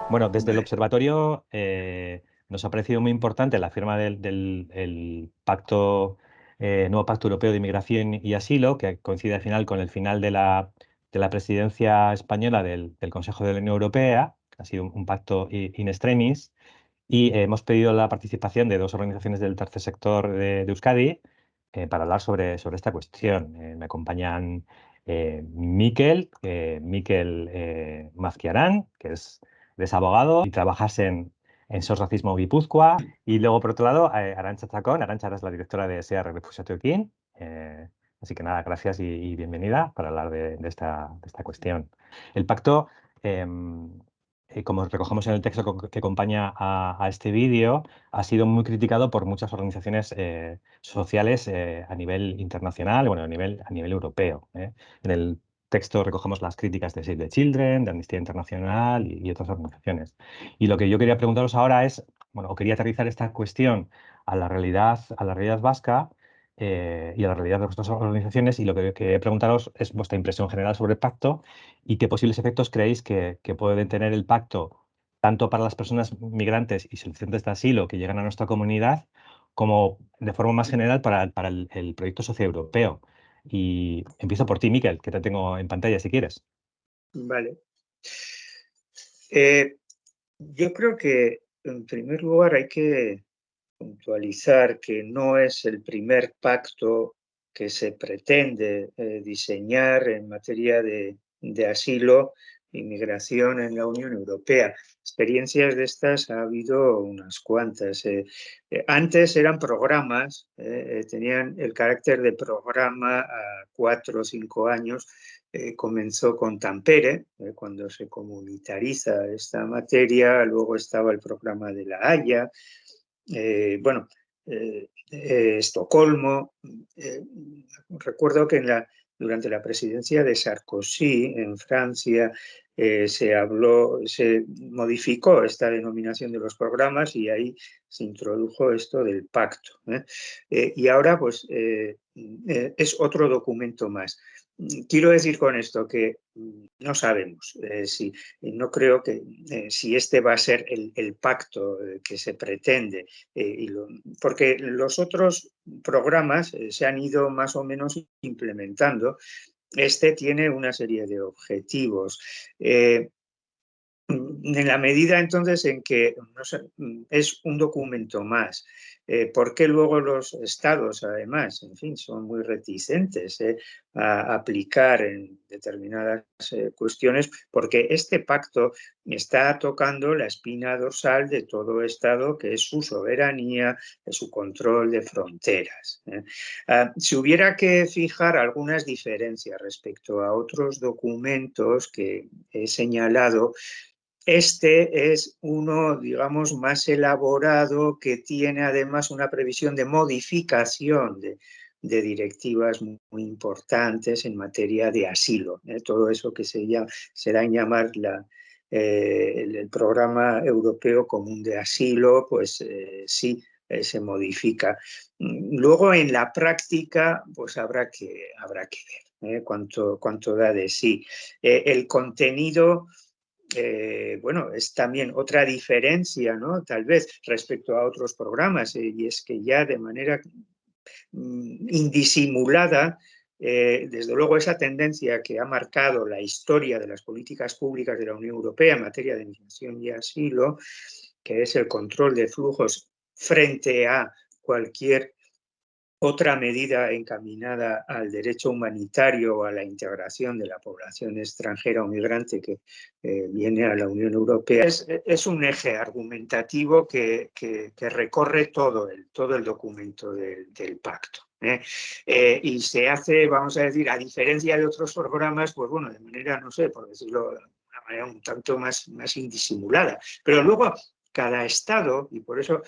Bueno, desde el Vale. observatorio nos ha parecido muy importante la firma del pacto, nuevo Pacto Europeo de Inmigración y Asilo, que coincide al final con el final de la presidencia española del Consejo de la Unión Europea. Ha sido un pacto in extremis. Y hemos pedido la participación de dos organizaciones del tercer sector de Euskadi para hablar sobre esta cuestión. Me acompañan Mikel Mazquiarán, que es abogado y trabajas en SOS Racismo Guipúzcoa. Y luego, por otro lado, Arantxa Chacón. Arantxa es la directora de SEAR Refusatioekin. Así que nada, gracias y bienvenida para hablar de esta cuestión. El pacto, como recogemos en el texto que acompaña a este vídeo, ha sido muy criticado por muchas organizaciones sociales a nivel internacional, bueno, a nivel europeo. En el texto recogemos las críticas de Save the Children, de Amnistía Internacional y otras organizaciones. Y lo que yo quería preguntaros ahora es, bueno, o quería aterrizar esta cuestión a la realidad vasca y a la realidad de vuestras organizaciones, y lo que quería preguntaros es vuestra impresión general sobre el pacto y qué posibles efectos creéis que puede tener el pacto tanto para las personas migrantes y solicitantes de asilo que llegan a nuestra comunidad, como de forma más general para el proyecto socioeuropeo. Y empiezo por ti, Miquel, que te tengo en pantalla si quieres. Vale. Eh, yo creo que, en primer lugar, hay que puntualizar que no es el primer pacto que se pretende diseñar en materia de asilo e inmigración en la Unión Europea. Experiencias de estas ha habido unas cuantas. Antes eran programas, tenían el carácter de programa a 4 o 5 años. Comenzó con Tampere, cuando se comunitariza esta materia, luego estaba el programa de La Haya, bueno, Estocolmo. Recuerdo que durante la presidencia de Sarkozy en Francia se modificó esta denominación de los programas y ahí se introdujo esto del pacto. Y ahora pues es otro documento más. Quiero decir con esto que no sabemos no creo que si este va a ser el pacto que se pretende, porque los otros programas se han ido más o menos implementando. Este tiene una serie de objetivos. En la medida entonces en que no sé, es un documento más, ¿por qué luego los estados además, en fin, son muy reticentes a aplicar en determinadas cuestiones? Porque este pacto está tocando la espina dorsal de todo estado, que es su soberanía, de su control de fronteras. Si hubiera que fijar algunas diferencias respecto a otros documentos que he señalado, este es uno, digamos, más elaborado, que tiene además una previsión de modificación de directivas muy importantes en materia de asilo. Todo eso que se da en llamar el Programa Europeo Común de Asilo, pues sí, se modifica. Luego, en la práctica, pues habrá que ver cuánto da de sí. El contenido... bueno, es también otra diferencia, ¿no? Tal vez respecto a otros programas, y es que ya de manera indisimulada, desde luego esa tendencia que ha marcado la historia de las políticas públicas de la Unión Europea en materia de migración y asilo, que es el control de flujos frente a cualquier otra medida encaminada al derecho humanitario o a la integración de la población extranjera o migrante que viene a la Unión Europea, es un eje argumentativo que recorre todo el documento del pacto. Y se hace, vamos a decir, a diferencia de otros programas, pues bueno, de manera, no sé, por decirlo de una manera un tanto más indisimulada. Pero luego cada estado, y por eso,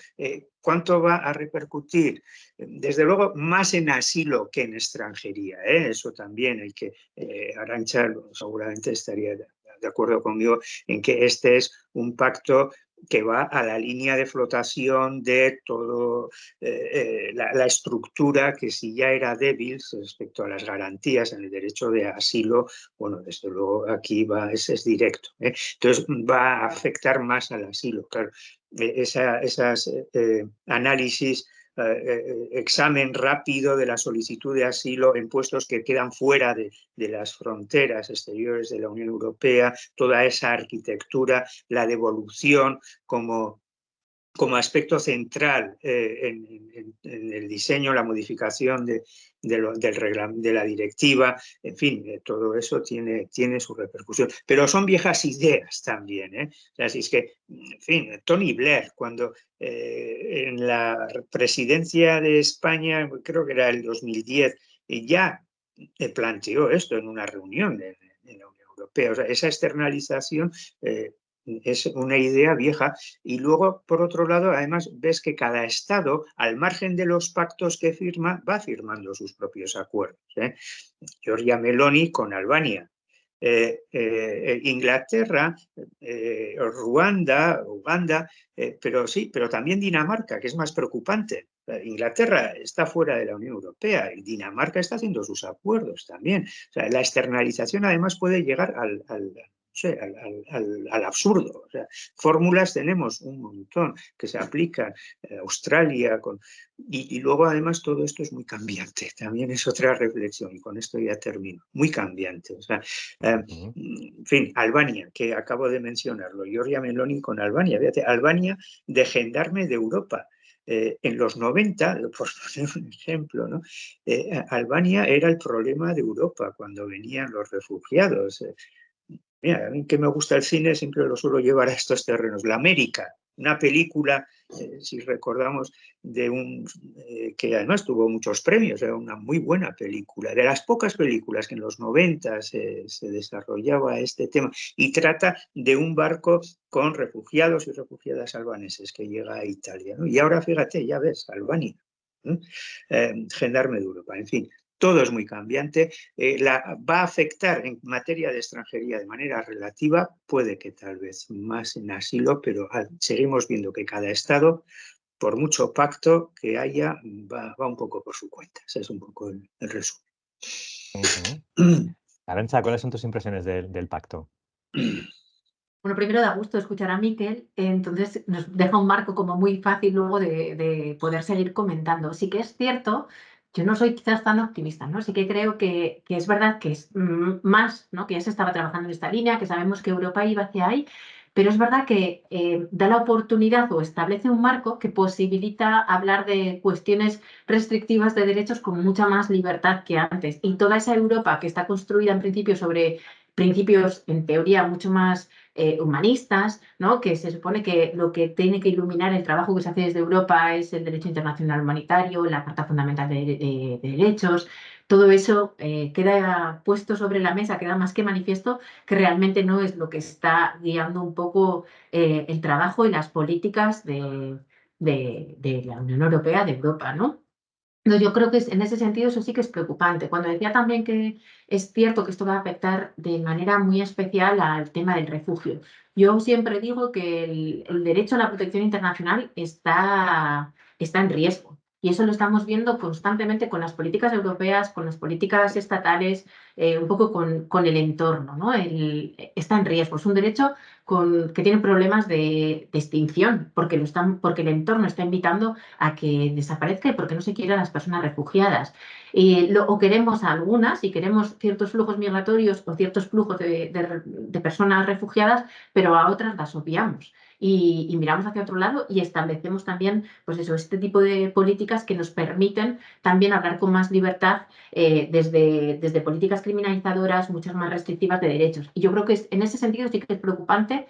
¿cuánto va a repercutir? Desde luego, más en asilo que en extranjería. Eso también hay que... Arantxa seguramente estaría de acuerdo conmigo en que este es un pacto que va a la línea de flotación de todo la estructura que, si ya era débil respecto a las garantías en el derecho de asilo, bueno, desde luego aquí es directo. Entonces va a afectar más al asilo. Claro, esas análisis, examen rápido de la solicitud de asilo en puestos que quedan fuera de las fronteras exteriores de la Unión Europea, toda esa arquitectura, la devolución como aspecto central en el diseño, la modificación de la directiva, en fin, todo eso tiene su repercusión. Pero son viejas ideas también, ¿eh? O sea, si es que, en fin, Tony Blair, cuando en la presidencia de España, creo que era el 2010, ya planteó esto en una reunión de la Unión Europea. O sea, esa externalización es una idea vieja. Y luego, por otro lado, además ves que cada Estado, al margen de los pactos que firma, va firmando sus propios acuerdos. Giorgia Meloni con Albania, Inglaterra, Ruanda, Uganda, pero también Dinamarca, que es más preocupante. Inglaterra está fuera de la Unión Europea y Dinamarca está haciendo sus acuerdos también. O sea, la externalización además puede llegar al absurdo. O sea, fórmulas tenemos un montón que se aplican, Australia, y luego además todo esto es muy cambiante. También es otra reflexión, y con esto ya termino. Muy cambiante. O sea, en fin, Albania, que acabo de mencionarlo, Giorgia Meloni con Albania. Fíjate, Albania de gendarme de Europa. En los 90, por poner un ejemplo, ¿no? Albania era el problema de Europa cuando venían los refugiados. Mira, a mí que me gusta el cine siempre lo suelo llevar a estos terrenos. La América, una película, si recordamos, que además tuvo muchos premios, era una muy buena película, de las pocas películas que en los 90 se desarrollaba este tema, y trata de un barco con refugiados y refugiadas albaneses que llega a Italia, ¿no? Y ahora fíjate, ya ves, Albania, gendarme de Europa, en fin. Todo es muy cambiante. Va a afectar en materia de extranjería de manera relativa, puede que tal vez más en asilo, pero seguimos viendo que cada Estado, por mucho pacto que haya, va un poco por su cuenta. Ese es un poco el resumen. Arantxa, ¿cuáles son tus impresiones del pacto? Bueno, primero da gusto escuchar a Miquel, entonces nos deja un marco como muy fácil luego de poder seguir comentando. Sí que es cierto, yo no soy quizás tan optimista, ¿no? Sí que creo que es verdad que es más, ¿no? Que ya se estaba trabajando en esta línea, que sabemos que Europa iba hacia ahí, pero es verdad que da la oportunidad o establece un marco que posibilita hablar de cuestiones restrictivas de derechos con mucha más libertad que antes. Y toda esa Europa que está construida en principio sobre principios, en teoría, mucho más humanistas, ¿no? Que se supone que lo que tiene que iluminar el trabajo que se hace desde Europa es el derecho internacional humanitario, la Carta Fundamental de Derechos. Todo eso queda puesto sobre la mesa, queda más que manifiesto que realmente no es lo que está guiando un poco el trabajo y las políticas de la Unión Europea, de Europa, ¿no? Entonces, yo creo que en ese sentido eso sí que es preocupante. Cuando decía también que es cierto que esto va a afectar de manera muy especial al tema del refugio. Yo siempre digo que el derecho a la protección internacional está en riesgo. Y eso lo estamos viendo constantemente con las políticas europeas, con las políticas estatales, un poco con el entorno, ¿no? Está en riesgo. Es un derecho que tiene problemas de extinción, porque el entorno está invitando a que desaparezca y porque no se quieren las personas refugiadas. O queremos a algunas y queremos ciertos flujos migratorios o ciertos flujos de personas refugiadas, pero a otras las obviamos. Y miramos hacia otro lado y establecemos también, pues eso, este tipo de políticas que nos permiten también hablar con más libertad desde políticas criminalizadoras, muchas más restrictivas de derechos. Y yo creo que en ese sentido sí que es preocupante,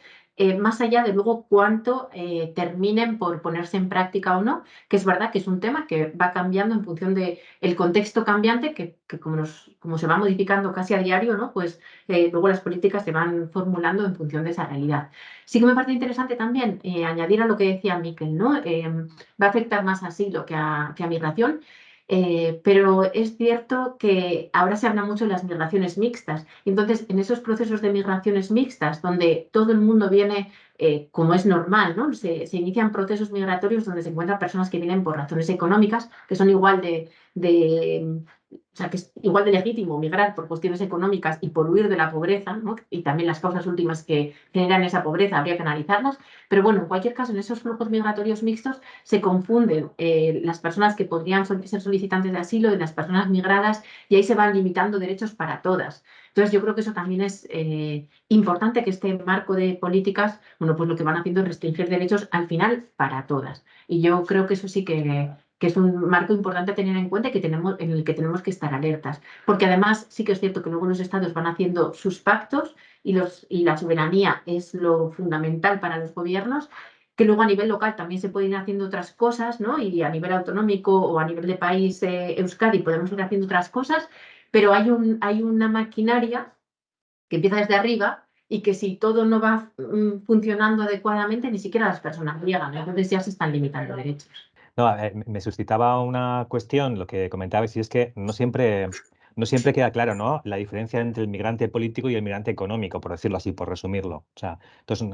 más allá de luego cuánto terminen por ponerse en práctica o no, que es verdad que es un tema que va cambiando en función del contexto cambiante, que como se va modificando casi a diario, ¿no? Pues luego las políticas se van formulando en función de esa realidad. Sí que me parece interesante también añadir a lo que decía Miquel, ¿no? Va a afectar más a asilo que a migración. Pero es cierto que ahora se habla mucho de las migraciones mixtas. Entonces, en esos procesos de migraciones mixtas, donde todo el mundo viene, como es normal, ¿no? Se inician procesos migratorios donde se encuentran personas que vienen por razones económicas, que son igual o sea, que es igual de legítimo migrar por cuestiones económicas y por huir de la pobreza, ¿no? Y también las causas últimas que generan esa pobreza habría que analizarlas. Pero bueno, en cualquier caso, en esos flujos migratorios mixtos se confunden las personas que podrían ser solicitantes de asilo y las personas migradas, y ahí se van limitando derechos para todas. Entonces, yo creo que eso también es importante, que este marco de políticas, bueno, pues lo que van haciendo es restringir derechos al final para todas. Y yo creo que eso sí que es un marco importante a tener en cuenta y en el que tenemos que estar alertas. Porque además sí que es cierto que luego los estados van haciendo sus pactos y la soberanía es lo fundamental para los gobiernos, que luego a nivel local también se pueden ir haciendo otras cosas, ¿no? Y a nivel autonómico o a nivel de país, Euskadi, podemos ir haciendo otras cosas, pero hay una maquinaria que empieza desde arriba y que si todo no va funcionando adecuadamente, ni siquiera las personas llegan, entonces ya se están limitando derechos. No, me suscitaba una cuestión, lo que comentabais, y es que no siempre queda claro, ¿no? La diferencia entre el migrante político y el migrante económico, por decirlo así, por resumirlo. O sea, entonces,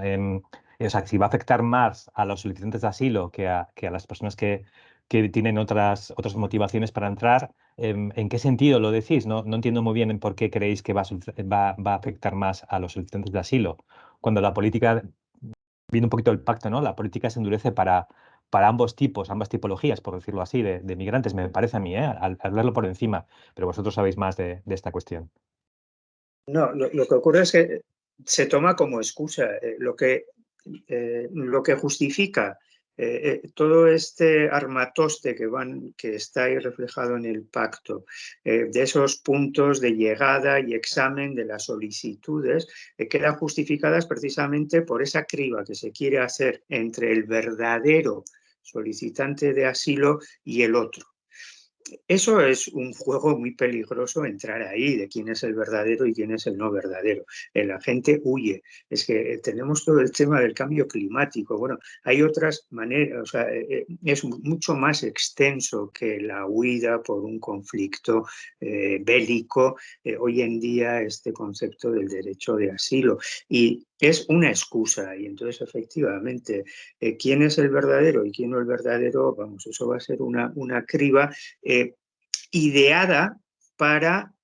o sea, si va a afectar más a los solicitantes de asilo que a las personas que tienen otras motivaciones para entrar, ¿en qué sentido lo decís? No entiendo muy bien en por qué creéis que va a afectar más a los solicitantes de asilo, cuando la política, viene un poquito el pacto, ¿no? La política se endurece para ambos tipos, ambas tipologías, por decirlo así, de migrantes, me parece a mí, al verlo por encima, pero vosotros sabéis más de esta cuestión. No, lo que ocurre es que se toma como excusa lo que justifica todo este armatoste que está ahí reflejado en el pacto, de esos puntos de llegada y examen de las solicitudes, quedan justificadas precisamente por esa criba que se quiere hacer entre el verdadero solicitante de asilo y el otro. Eso es un juego muy peligroso, entrar ahí, de quién es el verdadero y quién es el no verdadero. La gente huye. Es que tenemos todo el tema del cambio climático. Bueno, hay otras maneras, o sea, es mucho más extenso que la huida por un conflicto bélico. Hoy en día este concepto del derecho de asilo. Y es una excusa, y entonces efectivamente, quién es el verdadero y quién no es el verdadero, vamos, eso va a ser una criba ideada para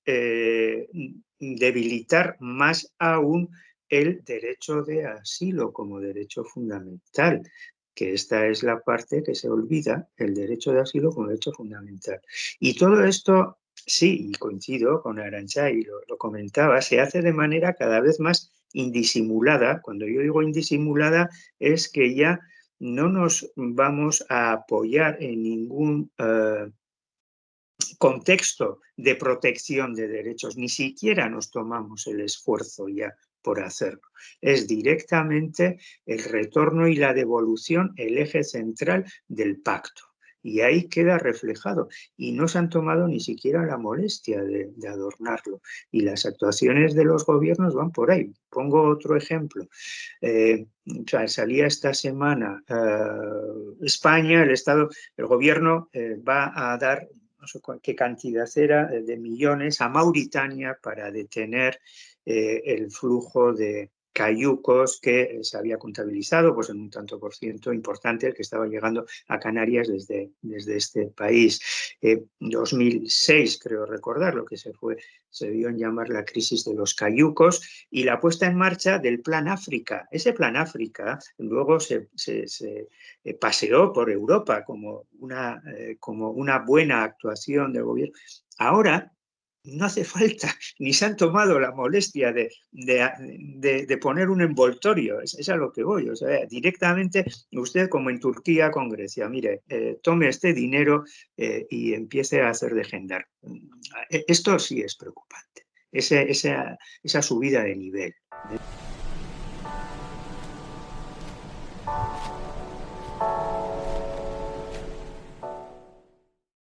debilitar más aún el derecho de asilo como derecho fundamental, que esta es la parte que se olvida, el derecho de asilo como derecho fundamental. Y todo esto, sí, y coincido con Arantxa y lo comentaba, se hace de manera cada vez más indisimulada. Cuando yo digo indisimulada es que ya no nos vamos a apoyar en ningún contexto de protección de derechos, ni siquiera nos tomamos el esfuerzo ya por hacerlo. Es directamente el retorno y la devolución el eje central del pacto. Y ahí queda reflejado. Y no se han tomado ni siquiera la molestia de adornarlo. Y las actuaciones de los gobiernos van por ahí. Pongo otro ejemplo. O sea, salía esta semana España, el gobierno va a dar, no sé qué cantidad era, de millones a Mauritania para detener el flujo de cayucos que se había contabilizado pues en un tanto por ciento importante, el que estaba llegando a Canarias desde este país. 2006, creo recordar, lo que se dio en llamar la crisis de los cayucos, y la puesta en marcha del Plan África. Ese Plan África luego se paseó por Europa como una buena actuación del gobierno. Ahora no hace falta, ni se han tomado la molestia de poner un envoltorio, es a lo que voy. O sea, directamente usted, como en Turquía con Grecia, mire, tome este dinero y empiece a hacer de gendarme. Esto sí es preocupante, esa subida de nivel.